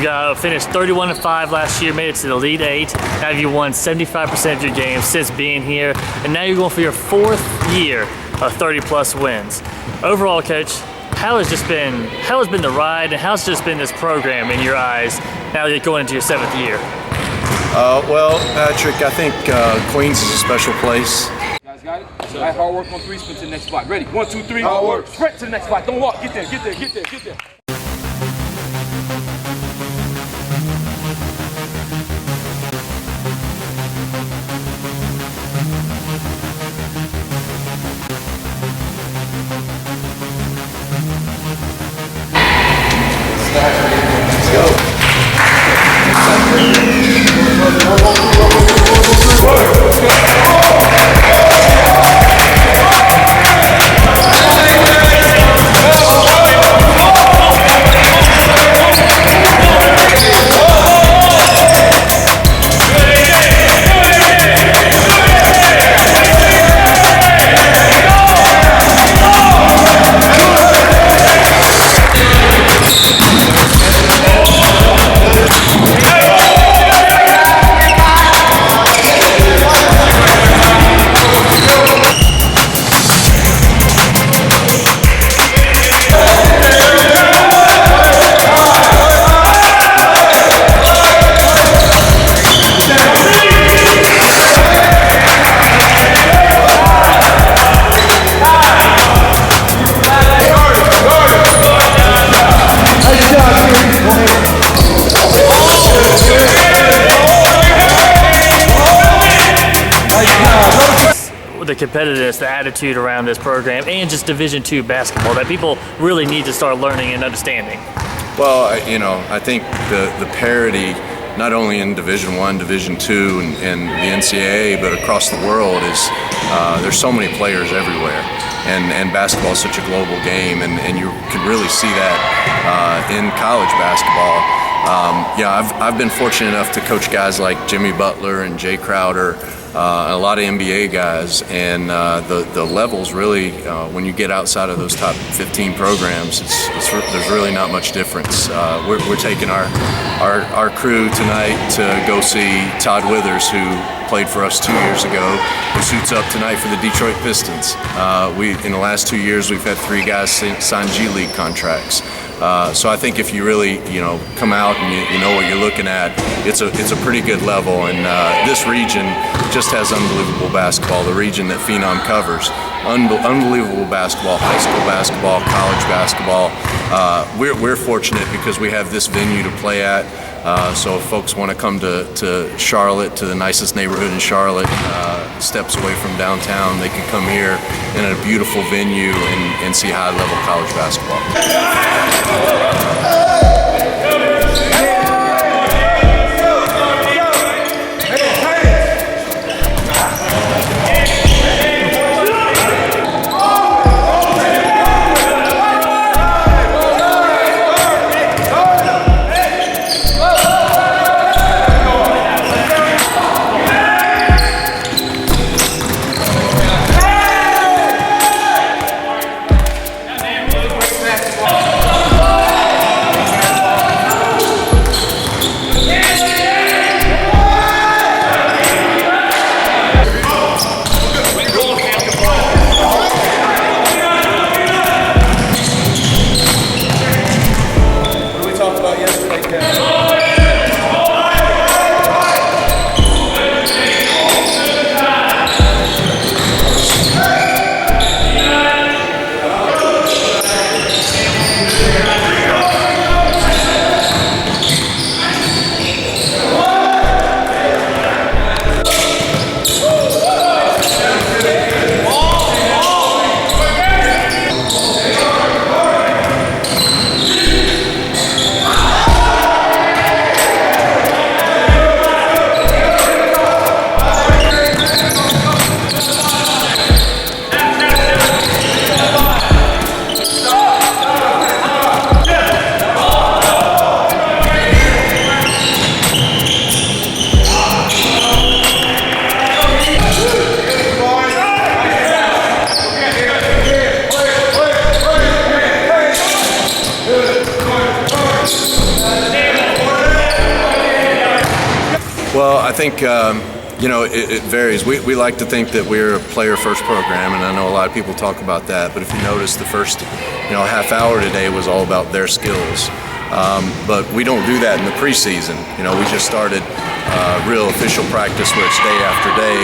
You got finished 31-5 last year, made it to the Elite 8. Now you won 75% of your games since being here, and now you're going for your 4th year of 30-plus wins. Overall, Coach, how has been the ride, and how's just been this program in your eyes now that you're going into your 7th year? Well, Patrick, I think Queens is a special place. Guys got it? So I hard work on 3, sprint to the next spot. Ready? 1, 2, 3. Hard work. Sprint to the next spot. Don't walk. Get there, get there, get there, get there. Let's go. The competitiveness, the attitude around this program, and just Division II basketball that people really need to start learning and understanding. Well, I think the parity, not only in Division I, Division II, and the NCAA, but across the world is there's so many players everywhere, and basketball is such a global game, and you can really see that in college basketball. I've been fortunate enough to coach guys like Jimmy Butler and Jay Crowder, a lot of NBA guys, and the levels really, when you get outside of those top 15 programs, there's really not much difference. We're taking our crew tonight to go see Todd Withers, who played for us 2 years ago, who suits up tonight for the Detroit Pistons. In the last 2 years, we've had 3 guys sign G League contracts. So I think if you really, come out and you know what you're looking at, it's a pretty good level. And this region just has unbelievable basketball. The region that Phenom covers, unbelievable basketball, high school basketball, college basketball. We're fortunate because we have this venue to play at. So if folks want to come to Charlotte, to the nicest neighborhood in Charlotte, steps away from downtown, they can come here in a beautiful venue and see high-level college basketball. Well, I think it varies. We like to think that we're a player-first program, and I know a lot of people talk about that. But if you notice, the first half hour today was all about their skills. But we don't do that in the preseason. We just started real official practice where it's day after day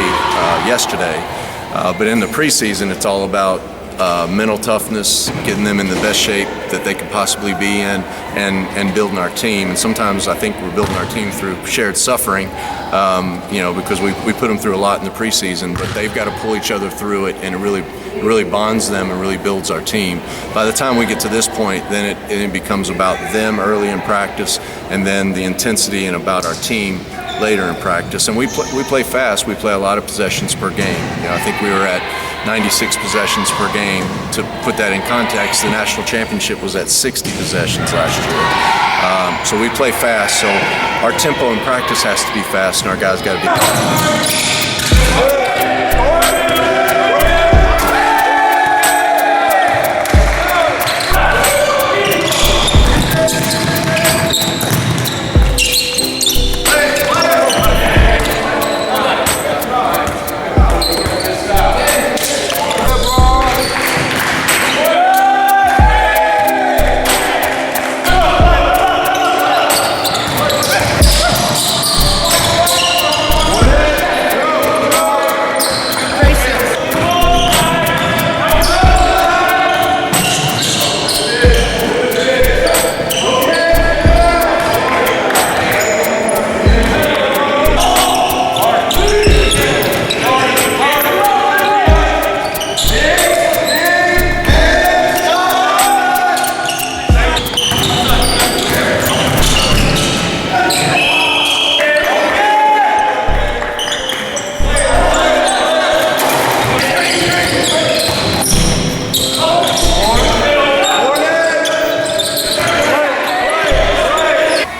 yesterday. But in the preseason, it's all about mental toughness, getting them in the best shape that they could possibly be in, and building our team. And sometimes I think we're building our team through shared suffering, because we put them through a lot in the preseason, but they've got to pull each other through it, and it really bonds them and really builds our team. By the time we get to this point, then it becomes about them early in practice, and then the intensity and about our team later in practice. And we play fast. We play a lot of possessions per game. I think we were at 96 possessions per game. To put that in context, the national championship was at 60 possessions last year. So we play fast. So our tempo in practice has to be fast, and our guys got to be fast.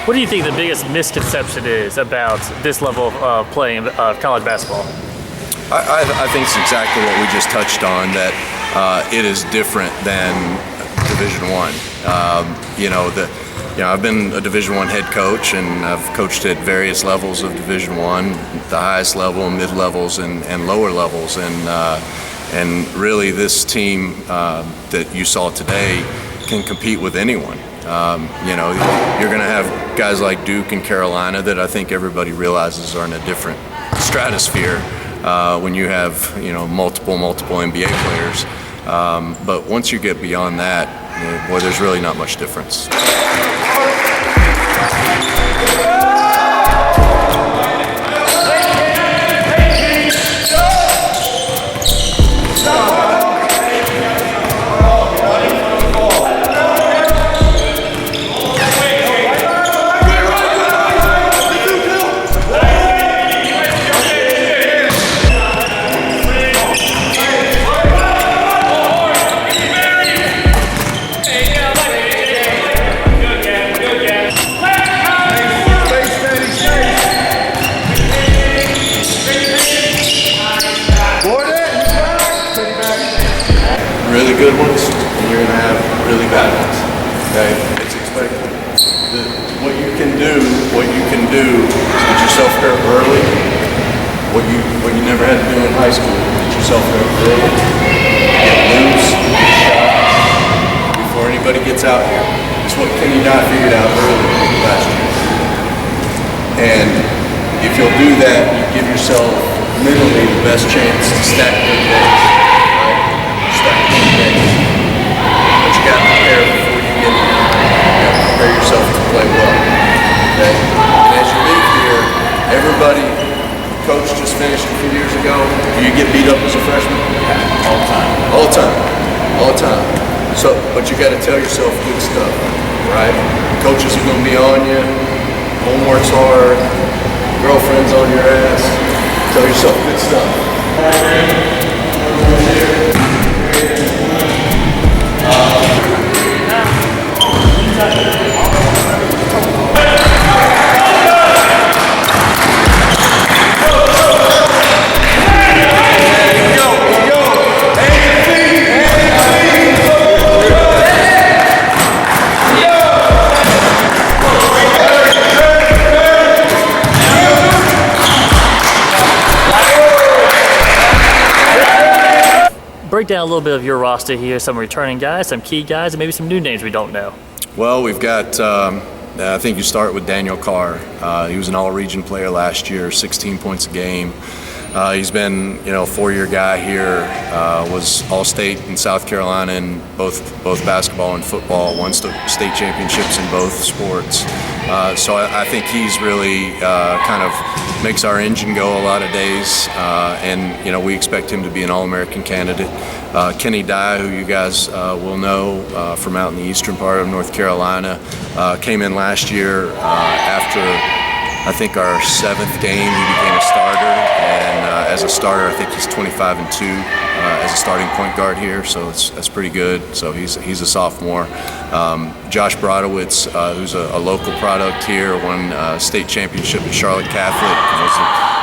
What do you think the biggest misconception is about this level of playing college basketball? I think it's exactly what we just touched on, that it is different than Division I. I've been a Division I head coach, and I've coached at various levels of Division I, the highest level, mid levels, and lower levels. And really, this team that you saw today can compete with anyone. You're going to have guys like Duke and Carolina that I think everybody realizes are in a different stratosphere when you have multiple NBA players. But once you get beyond that, boy, there's really not much difference. Really good ones, and you're going to have really bad ones. Okay, it's expected. What you can do is get yourself hurt early. What you never had to do in high school, get yourself hurt early, get loose, get shot before anybody gets out here. It's what Kenny Dye figured out early last year. And if you'll do that, you give yourself mentally the best chance to stack good days. But you got to prepare before you get here. You got to prepare yourself to play well. Okay? And as you leave here, everybody, coach just finished a few years ago. Do you get beat up as a freshman? Yeah, all the time. All the time. All the time. So, but you got to tell yourself good stuff, right? Coaches are going to be on you. Homework's hard. Girlfriend's on your ass. Tell yourself good stuff. break down a little bit of your roster here, some returning guys, some key guys, and maybe some new names we don't know. Well, we've got, I think you start with Daniel Carr. He was an all-region player last year, 16 points a game. He's been, a 4-year guy here, was All-State in South Carolina in both basketball and football, won state championships in both sports. So I think he's really kind of makes our engine go a lot of days, and we expect him to be an All-American candidate. Kenny Dye, who you guys will know from out in the eastern part of North Carolina, came in last year after I think our 7th game. He became a starter, and as a starter, I think he's 25-2 as a starting point guard here, so that's pretty good. So he's a sophomore. Josh Brodowitz, who's a local product here, won state championship at Charlotte Catholic, was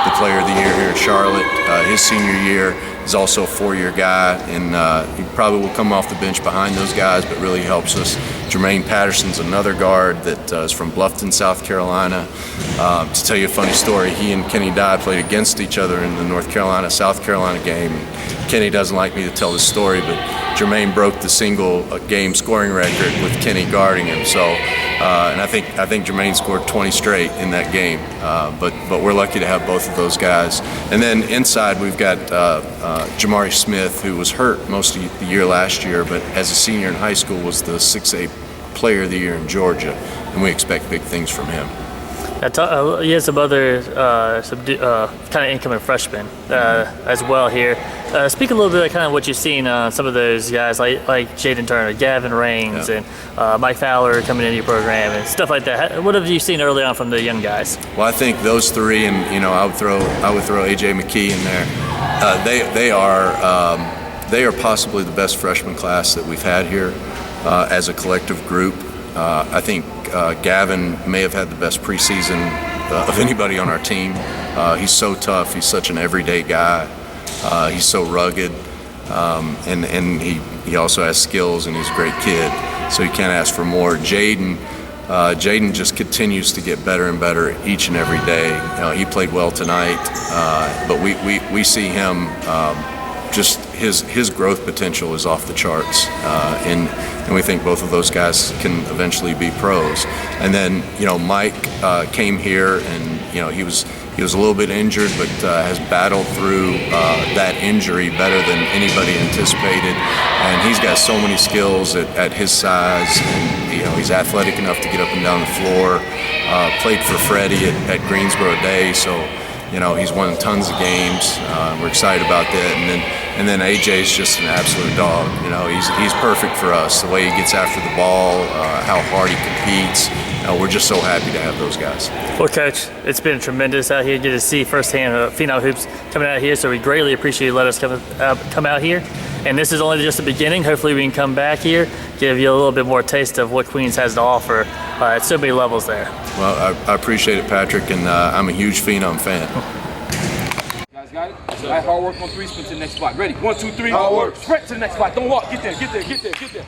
the player of the year here at Charlotte. His senior year is also a 4-year guy, and he probably will come off the bench behind those guys, but really helps us. Jermaine Patterson's another guard that is from Bluffton, South Carolina. To tell you a funny story, he and Kenny Dye played against each other in the North Carolina-South Carolina game. Kenny doesn't like me to tell this story, but Jermaine broke the single game scoring record with Kenny guarding him. So, and I think Jermaine scored 20 straight in that game. But we're lucky to have both of those guys. And then inside we've got Jamari Smith, who was hurt most of the year last year, but as a senior in high school was the 6A Player of the Year in Georgia, and we expect big things from him. He has some other kind of incoming freshmen as well here. Speak a little bit of kind of what you've seen on some of those guys like Jaden Turner, Gavin Raines, and Mike Fowler coming into your program and stuff like that. What have you seen early on from the young guys? Well, I think those three, and I would throw AJ McKee in there. They are possibly the best freshman class that we've had here as a collective group. I think Gavin may have had the best preseason of anybody on our team. He's so tough. He's such an everyday guy. He's so rugged, and he also has skills, and he's a great kid. So you can't ask for more. Jaden just continues to get better and better each and every day. He played well tonight, but we see him. Just his growth potential is off the charts, and we think both of those guys can eventually be pros. And then Mike came here, and he was a little bit injured, but has battled through that injury better than anybody anticipated. And he's got so many skills at his size, and he's athletic enough to get up and down the floor. Played for Freddie at Greensboro Day, so he's won tons of games. We're excited about that. And then AJ's just an absolute dog. He's perfect for us. The way he gets after the ball, how hard he competes. We're just so happy to have those guys. Well, Coach, it's been tremendous out here. Get to see firsthand Phenom Hoops coming out here, so we greatly appreciate you letting us come out here. And this is only just the beginning. Hopefully we can come back here, give you a little bit more taste of what Queens has to offer at so many levels there. Well, I appreciate it, Patrick, and I'm a huge Phenom fan. Guys got it? All right, hard work on 3, sprint to the next spot. Ready? 1, 2, 3. Hard work. Sprint to the next spot. Don't walk. Get there, get there, get there, get there.